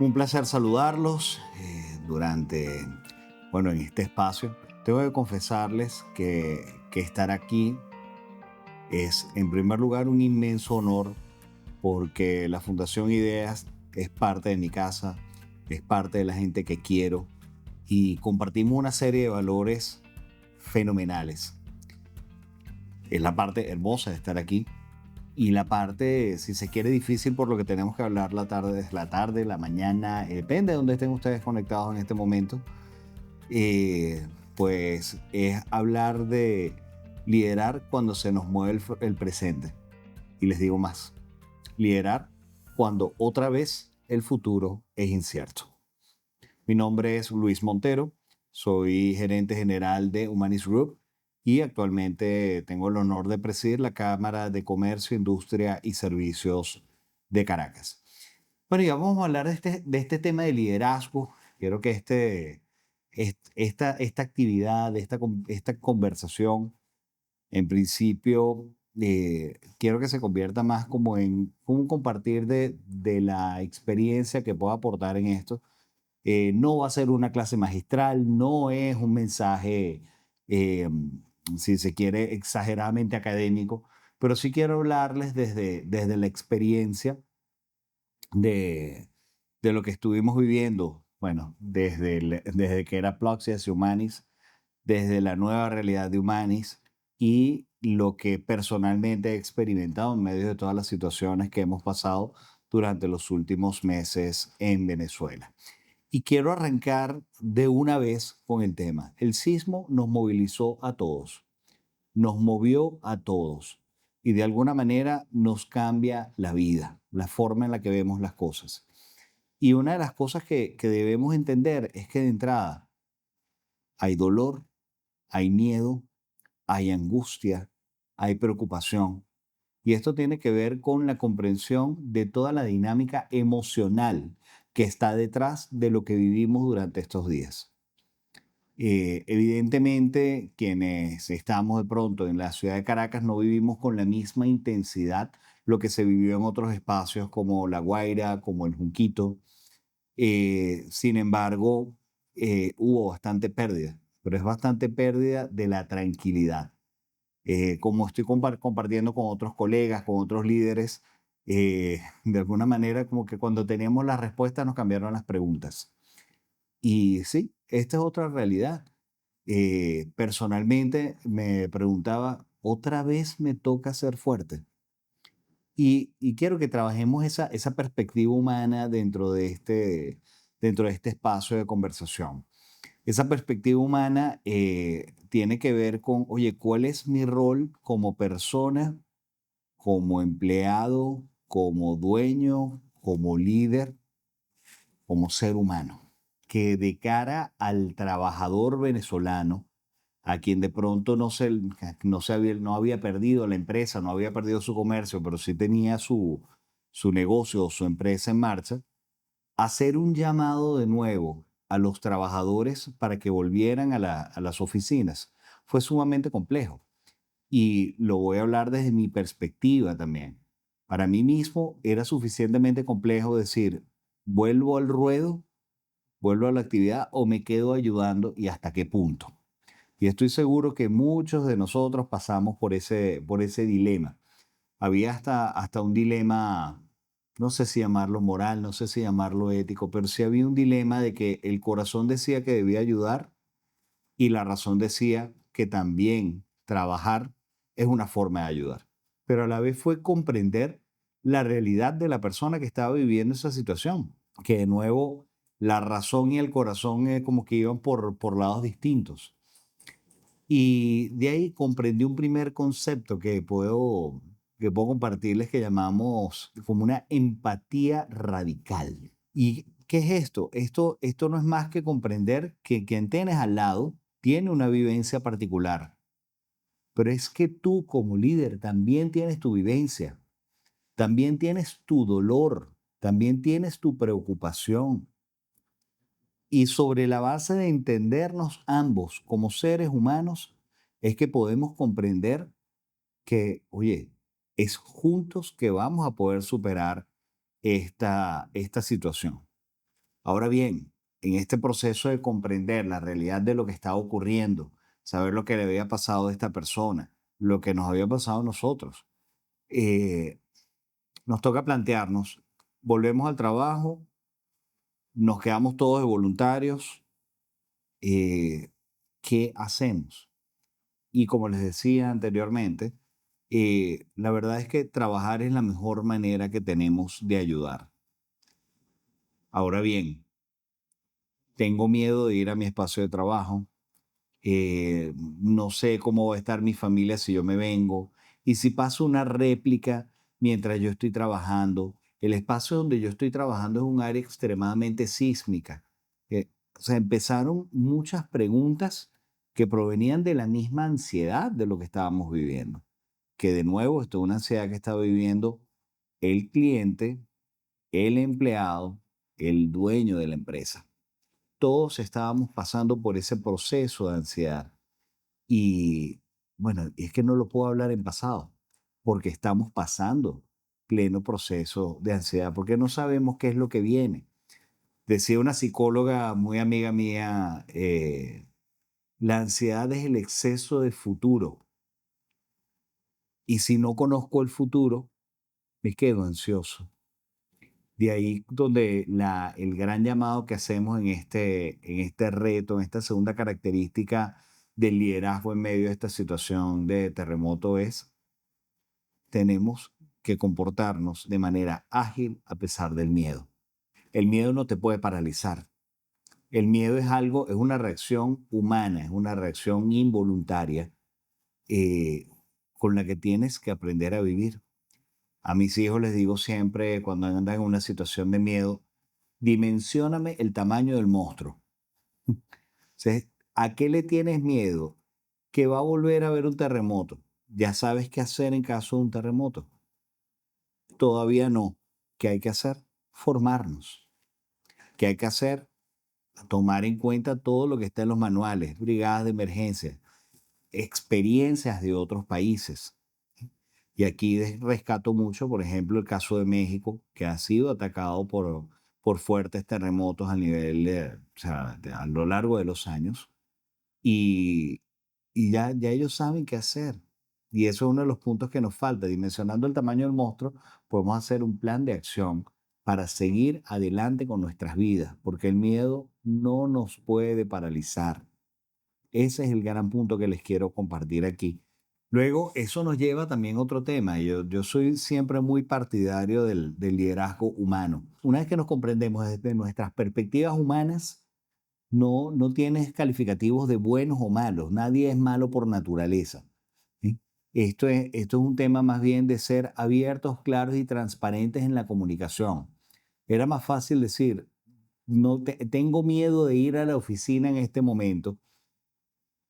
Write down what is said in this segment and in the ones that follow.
Un placer saludarlos en este espacio. Tengo que confesarles que estar aquí es, en primer lugar, un inmenso honor porque la Fundación Ideas es parte de mi casa, es parte de la gente que quiero y compartimos una serie de valores fenomenales. Es la parte hermosa de estar aquí y la parte, si se quiere, difícil por lo que tenemos que hablar la mañana, depende de dónde estén ustedes conectados en este momento, pues es hablar de liderar cuando se nos mueve el presente. Y les digo más, liderar cuando otra vez el futuro es incierto. Mi nombre es Luis Montero, soy gerente general de Humanis Group y actualmente tengo el honor de presidir la Cámara de Comercio, Industria y Servicios de Caracas. Bueno, y vamos a hablar de este tema de liderazgo. Quiero que esta actividad, esta conversación, en principio, quiero que se convierta más como en un compartir de la experiencia que puedo aportar en esto. No va a ser una clase magistral, no es un mensaje, eh, si se quiere, exageradamente académico, pero sí quiero hablarles desde la experiencia de, de lo que estuvimos viviendo, bueno, desde que era Ploxias y Humanis, desde la nueva realidad de Humanis y lo que personalmente he experimentado en medio de todas las situaciones que hemos pasado durante los últimos meses en Venezuela. Y quiero arrancar de una vez con el tema. El sismo nos movilizó a todos, nos movió a todos y de alguna manera nos cambia la vida, la forma en la que vemos las cosas. Y una de las cosas que debemos entender es que de entrada hay dolor, hay miedo, hay angustia, hay preocupación. Y esto tiene que ver con la comprensión de toda la dinámica emocional que está detrás de lo que vivimos durante estos días. Evidentemente, quienes estamos de pronto en la ciudad de Caracas no vivimos con la misma intensidad lo que se vivió en otros espacios como La Guaira, como el Junquito. Sin embargo, hubo bastante pérdida, pero es bastante pérdida de la tranquilidad. Como estoy compartiendo con otros colegas, con otros líderes, de alguna manera como que cuando teníamos las respuestas nos cambiaron las preguntas. Y sí, esta es otra realidad. Personalmente me preguntaba, ¿otra vez me toca ser fuerte? Y quiero que trabajemos esa perspectiva humana dentro de este espacio de conversación. Esa perspectiva humana tiene que ver con, oye, ¿cuál es mi rol como persona, como empleado, como dueño, como líder, como ser humano? Que de cara al trabajador venezolano, a quien de pronto no había perdido la empresa, no había perdido su comercio, pero sí tenía su negocio o su empresa en marcha, hacer un llamado de nuevo a los trabajadores para que volvieran a las oficinas fue sumamente complejo. Y lo voy a hablar desde mi perspectiva también. Para mí mismo era suficientemente complejo decir, vuelvo al ruedo, vuelvo a la actividad o me quedo ayudando y hasta qué punto. Y estoy seguro que muchos de nosotros pasamos por ese dilema. Había hasta un dilema, no sé si llamarlo moral, no sé si llamarlo ético, pero sí había un dilema de que el corazón decía que debía ayudar y la razón decía que también trabajar es una forma de ayudar. Pero a la vez fue comprender la realidad de la persona que estaba viviendo esa situación, que de nuevo la razón y el corazón como que iban por lados distintos. Y de ahí comprendí un primer concepto que puedo compartirles que llamamos como una empatía radical. ¿Y qué es esto? Esto no es más que comprender que quien tienes al lado tiene una vivencia particular, pero es que tú como líder también tienes tu vivencia, también tienes tu dolor, también tienes tu preocupación. Y sobre la base de entendernos ambos como seres humanos, es que podemos comprender que, oye, es juntos que vamos a poder superar esta situación. Ahora bien, en este proceso de comprender la realidad de lo que estaba ocurriendo, saber lo que le había pasado a esta persona, lo que nos había pasado a nosotros, eh, nos toca plantearnos, volvemos al trabajo, nos quedamos todos de voluntarios, eh, ¿qué hacemos? Y como les decía anteriormente, la verdad es que trabajar es la mejor manera que tenemos de ayudar. Ahora bien, tengo miedo de ir a mi espacio de trabajo, no sé cómo va a estar mi familia si yo me vengo. Y si paso una réplica mientras yo estoy trabajando, el espacio donde yo estoy trabajando es un área extremadamente sísmica. O sea, empezaron muchas preguntas que provenían de la misma ansiedad de lo que estábamos viviendo. Que de nuevo, esto es una ansiedad que está viviendo el cliente, el empleado, el dueño de la empresa. Todos estábamos pasando por ese proceso de ansiedad. Y bueno, es que no lo puedo hablar en pasado, porque estamos pasando pleno proceso de ansiedad, porque no sabemos qué es lo que viene. Decía una psicóloga muy amiga mía, la ansiedad es el exceso de futuro. Y si no conozco el futuro, me quedo ansioso. De ahí donde el gran llamado que hacemos en este reto, en esta segunda característica del liderazgo en medio de esta situación de terremoto es tenemos que comportarnos de manera ágil a pesar del miedo. El miedo no te puede paralizar. El miedo es algo, es una reacción humana, es una reacción involuntaria eh, con la que tienes que aprender a vivir. A mis hijos les digo siempre cuando andan en una situación de miedo, dimensióname el tamaño del monstruo. Sea, ¿a qué le tienes miedo? Que va a volver a haber un terremoto. Ya sabes qué hacer en caso de un terremoto. Todavía no. ¿Qué hay que hacer? Formarnos. ¿Qué hay que hacer? Tomar en cuenta todo lo que está en los manuales, brigadas de emergencia, experiencias de otros países. Y aquí rescato mucho, por ejemplo, el caso de México, que ha sido atacado por fuertes terremotos a nivel o sea, a lo largo de los años. Y, ya ellos saben qué hacer. Y eso es uno de los puntos que nos falta. Dimensionando el tamaño del monstruo, podemos hacer un plan de acción para seguir adelante con nuestras vidas, porque el miedo no nos puede paralizar. Ese es el gran punto que les quiero compartir aquí. Luego, eso nos lleva también a otro tema. Yo soy siempre muy partidario del liderazgo humano. Una vez que nos comprendemos desde nuestras perspectivas humanas, no tienes calificativos de buenos o malos. Nadie es malo por naturaleza. ¿Sí? Esto es un tema más bien de ser abiertos, claros y transparentes en la comunicación. Era más fácil decir, no tengo miedo de ir a la oficina en este momento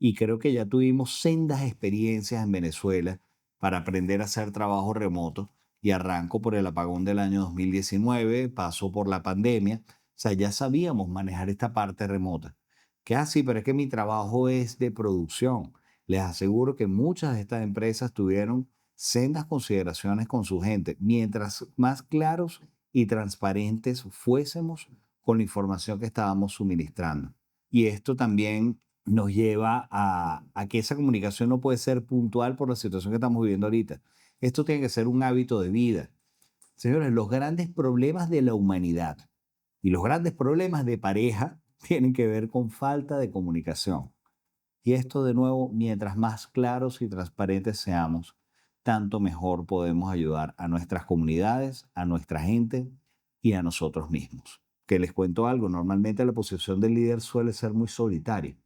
y creo que ya tuvimos sendas experiencias en Venezuela para aprender a hacer trabajo remoto y arranco por el apagón del año 2019, paso por la pandemia, o sea, ya sabíamos manejar esta parte remota. Que así, pero es que mi trabajo es de producción. Les aseguro que muchas de estas empresas tuvieron sendas consideraciones con su gente. Mientras más claros y transparentes fuésemos con la información que estábamos suministrando. Y esto también nos lleva a que esa comunicación no puede ser puntual por la situación que estamos viviendo ahorita. Esto tiene que ser un hábito de vida. Señores, los grandes problemas de la humanidad y los grandes problemas de pareja tienen que ver con falta de comunicación. Y esto de nuevo, mientras más claros y transparentes seamos, tanto mejor podemos ayudar a nuestras comunidades, a nuestra gente y a nosotros mismos. Que les cuento algo, normalmente la posición del líder suele ser muy solitaria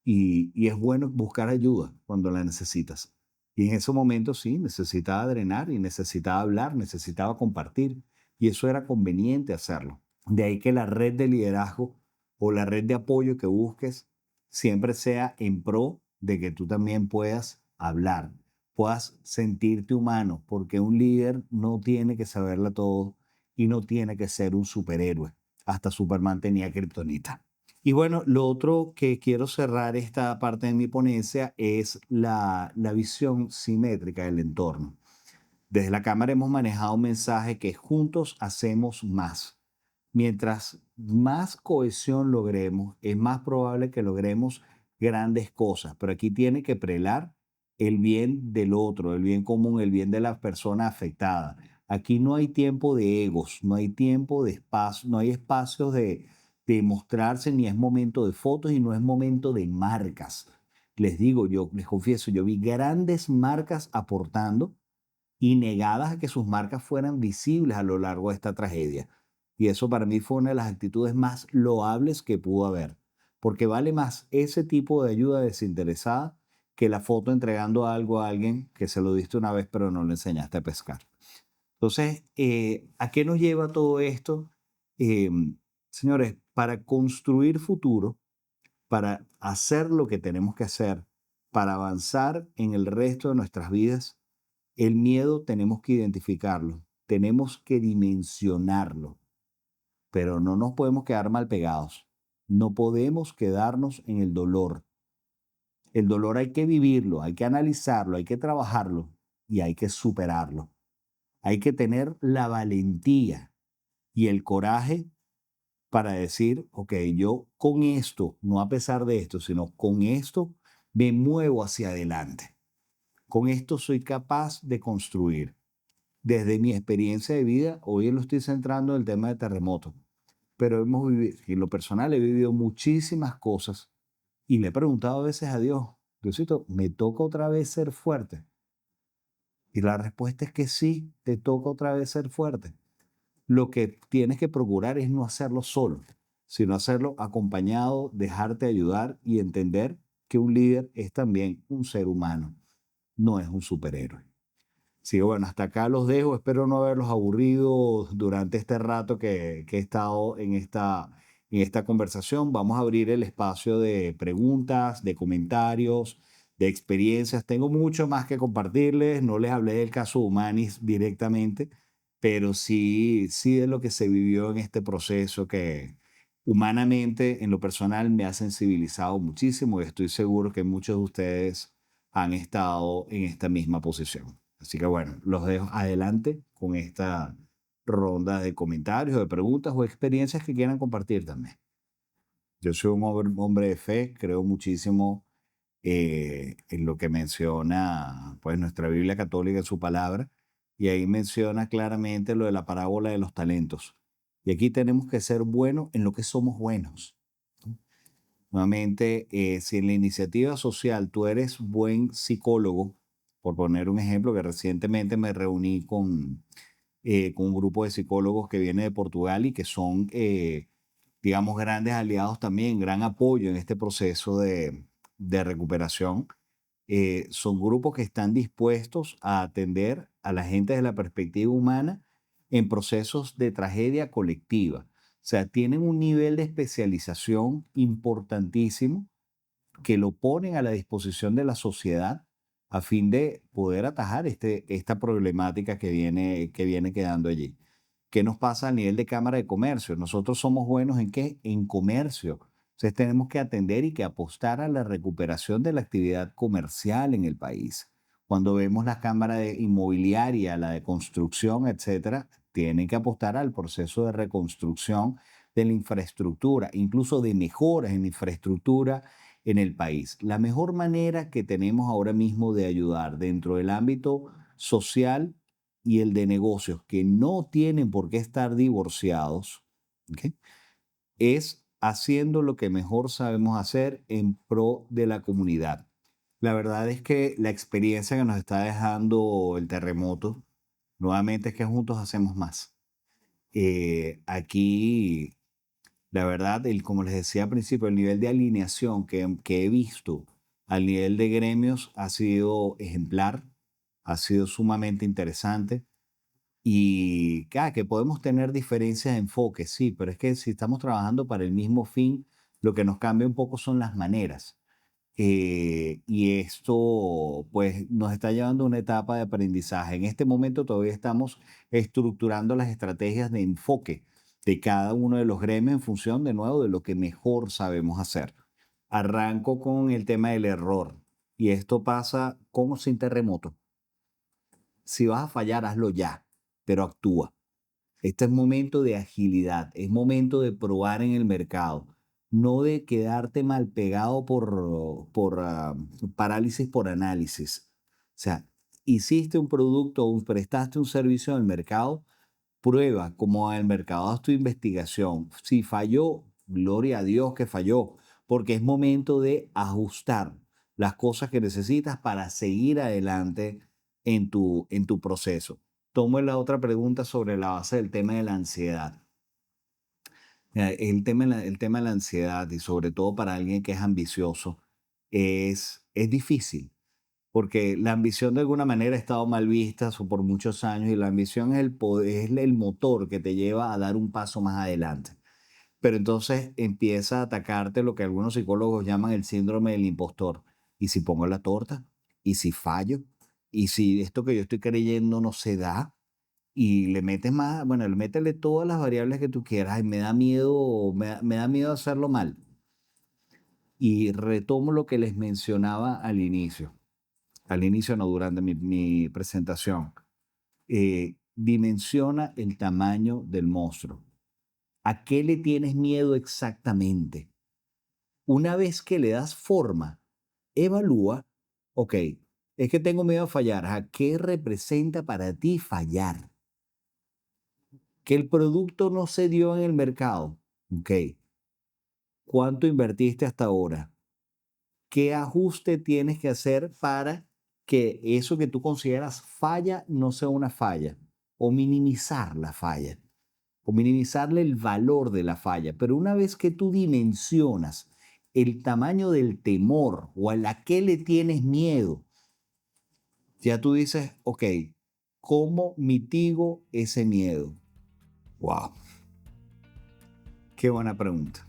y es bueno buscar ayuda cuando la necesitas. Y en ese momento sí, necesitaba drenar y necesitaba hablar, necesitaba compartir. Y eso era conveniente hacerlo. De ahí que la red de liderazgo o la red de apoyo que busques siempre sea en pro de que tú también puedas hablar, puedas sentirte humano, porque un líder no tiene que saberla todo y no tiene que ser un superhéroe. Hasta Superman tenía kriptonita. Y bueno, lo otro que quiero cerrar esta parte de mi ponencia es la visión simétrica del entorno. Desde la Cámara hemos manejado un mensaje que juntos hacemos más. Mientras más cohesión logremos, es más probable que logremos grandes cosas, pero aquí tiene que prelar el bien del otro, el bien común, el bien de la persona afectada. Aquí no hay tiempo de egos, no hay tiempo de espacio, no hay espacios de mostrarse, ni es momento de fotos y no es momento de marcas. Les digo, yo les confieso, yo vi grandes marcas aportando y negadas a que sus marcas fueran visibles a lo largo de esta tragedia. Y eso para mí fue una de las actitudes más loables que pudo haber, porque vale más ese tipo de ayuda desinteresada que la foto entregando algo a alguien que se lo diste una vez pero no le enseñaste a pescar. Entonces, ¿a qué nos lleva todo esto? Señores, para construir futuro, para hacer lo que tenemos que hacer, para avanzar en el resto de nuestras vidas, el miedo tenemos que identificarlo, tenemos que dimensionarlo, pero no nos podemos quedar mal pegados. No podemos quedarnos en el dolor. El dolor hay que vivirlo, hay que analizarlo, hay que trabajarlo y hay que superarlo. Hay que tener la valentía y el coraje para decir, ok, yo con esto, no a pesar de esto, sino con esto, me muevo hacia adelante. Con esto soy capaz de construir. Desde mi experiencia de vida, hoy lo estoy centrando en el tema de terremotos, pero hemos vivido, en lo personal he vivido muchísimas cosas y le he preguntado a veces a Dios, Diosito, ¿me toca otra vez ser fuerte? Y la respuesta es que sí, te toca otra vez ser fuerte. Lo que tienes que procurar es no hacerlo solo, sino hacerlo acompañado, dejarte ayudar y entender que un líder es también un ser humano, no es un superhéroe. Sí, bueno, hasta acá los dejo. Espero no haberlos aburrido durante este rato que he estado en esta conversación. Vamos a abrir el espacio de preguntas, de comentarios, de experiencias. Tengo mucho más que compartirles. No les hablé del caso Humanis directamente, pero sí, sí de lo que se vivió en este proceso que humanamente, en lo personal, me ha sensibilizado muchísimo y estoy seguro que muchos de ustedes han estado en esta misma posición. Así que bueno, los dejo adelante con esta ronda de comentarios, de preguntas o experiencias que quieran compartir también. Yo soy un hombre de fe, creo muchísimo en lo que menciona pues nuestra Biblia católica en su palabra, y ahí menciona claramente lo de la parábola de los talentos. Y aquí tenemos que ser buenos en lo que somos buenos. Nuevamente, si en la iniciativa social tú eres buen psicólogo, por poner un ejemplo, que recientemente me reuní con un grupo de psicólogos que viene de Portugal y que son, digamos, grandes aliados también, gran apoyo en este proceso de recuperación. Son grupos que están dispuestos a atender a la gente desde la perspectiva humana en procesos de tragedia colectiva. O sea, tienen un nivel de especialización importantísimo que lo ponen a la disposición de la sociedad a fin de poder atajar esta problemática que viene quedando allí. ¿Qué nos pasa a nivel de Cámara de Comercio? Nosotros somos buenos en qué? En comercio. Entonces tenemos que atender y que apostar a la recuperación de la actividad comercial en el país. Cuando vemos la Cámara de Inmobiliaria, la de construcción, etcétera, tienen que apostar al proceso de reconstrucción de la infraestructura, incluso de mejoras en la infraestructura en el país. La mejor manera que tenemos ahora mismo de ayudar dentro del ámbito social y el de negocios que no tienen por qué estar divorciados, ¿ok? Es haciendo lo que mejor sabemos hacer en pro de la comunidad. La verdad es que la experiencia que nos está dejando el terremoto, nuevamente es que juntos hacemos más. Aquí la verdad, como les decía al principio, el nivel de alineación que he visto al nivel de gremios ha sido ejemplar, ha sido sumamente interesante y que podemos tener diferencias de enfoque, sí, pero es que si estamos trabajando para el mismo fin, lo que nos cambia un poco son las maneras. Y esto pues nos está llevando a una etapa de aprendizaje. En este momento todavía estamos estructurando las estrategias de enfoque de cada uno de los gremios en función de nuevo de lo que mejor sabemos hacer. Arranco con el tema del error y esto pasa como sin terremoto. Si vas a fallar, hazlo ya, pero actúa. Este es momento de agilidad, es momento de probar en el mercado, no de quedarte mal pegado por parálisis por análisis. O sea, hiciste un producto o prestaste un servicio en el mercado, prueba como el mercado haz tu investigación. Si falló, gloria a Dios que falló, porque es momento de ajustar las cosas que necesitas para seguir adelante en tu proceso. Tomo la otra pregunta sobre la base del tema de la ansiedad. El tema de la ansiedad y sobre todo para alguien que es ambicioso es difícil porque la ambición de alguna manera ha estado mal vista por muchos años y la ambición es el poder, es el motor que te lleva a dar un paso más adelante. Pero entonces empieza a atacarte lo que algunos psicólogos llaman el síndrome del impostor. ¿Y si pongo la torta? ¿Y si fallo? ¿Y si esto que yo estoy creyendo no se da? Y le metes más, bueno, le métele todas las variables que tú quieras. Ay, me da miedo, me da miedo hacerlo mal. Y retomo lo que les mencionaba al inicio no, durante mi presentación. Dimensiona el tamaño del monstruo. ¿A qué le tienes miedo exactamente? Una vez que le das forma, evalúa, ok, es que tengo miedo a fallar. ¿A qué representa para ti fallar? Que el producto no se dio en el mercado. Ok, ¿cuánto invertiste hasta ahora? ¿Qué ajuste tienes que hacer para que eso que tú consideras falla no sea una falla? O minimizar la falla, o minimizarle el valor de la falla. Pero una vez que tú dimensionas el tamaño del temor o a la que le tienes miedo, ya tú dices, ok, ¿cómo mitigo ese miedo? Wow, qué buena pregunta.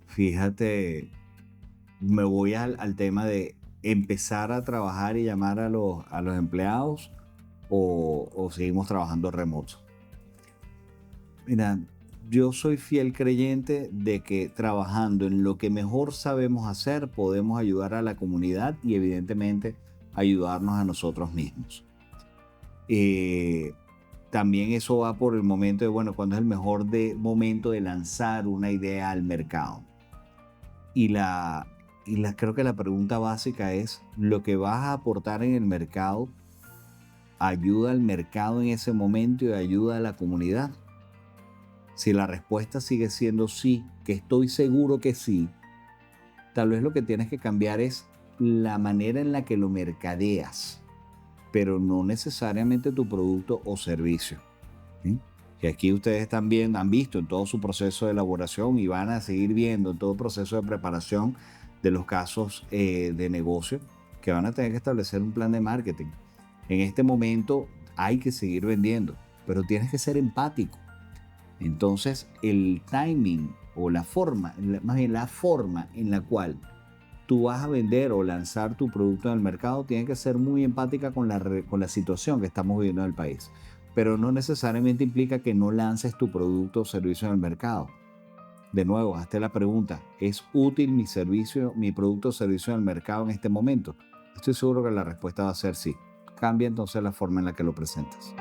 Fíjate, me voy al tema de empezar a trabajar y llamar a los empleados o seguimos trabajando remoto. Mira, yo soy fiel creyente de que trabajando en lo que mejor sabemos hacer podemos ayudar a la comunidad y evidentemente ayudarnos a nosotros mismos. Eh, También eso va por el momento de, bueno, cuando es el mejor momento de lanzar una idea al mercado. Y creo que la pregunta básica es, ¿lo que vas a aportar en el mercado ayuda al mercado en ese momento y ayuda a la comunidad? Si la respuesta sigue siendo sí, que estoy seguro que sí, tal vez lo que tienes que cambiar es la manera en la que lo mercadeas, pero no necesariamente tu producto o servicio. ¿Sí? Que aquí ustedes también han visto en todo su proceso de elaboración y van a seguir viendo en todo el proceso de preparación de los casos de negocio que van a tener que establecer un plan de marketing. En este momento hay que seguir vendiendo, pero tienes que ser empático. Entonces, el timing o la forma, más bien la forma en la cual tú vas a vender o lanzar tu producto en el mercado tiene que ser muy empática con la situación que estamos viviendo en el país. Pero no necesariamente implica que no lances tu producto o servicio en el mercado. De nuevo, hazte la pregunta, ¿es útil mi servicio, mi producto o servicio en el mercado en este momento? Estoy seguro que la respuesta va a ser sí. Cambia entonces la forma en la que lo presentas.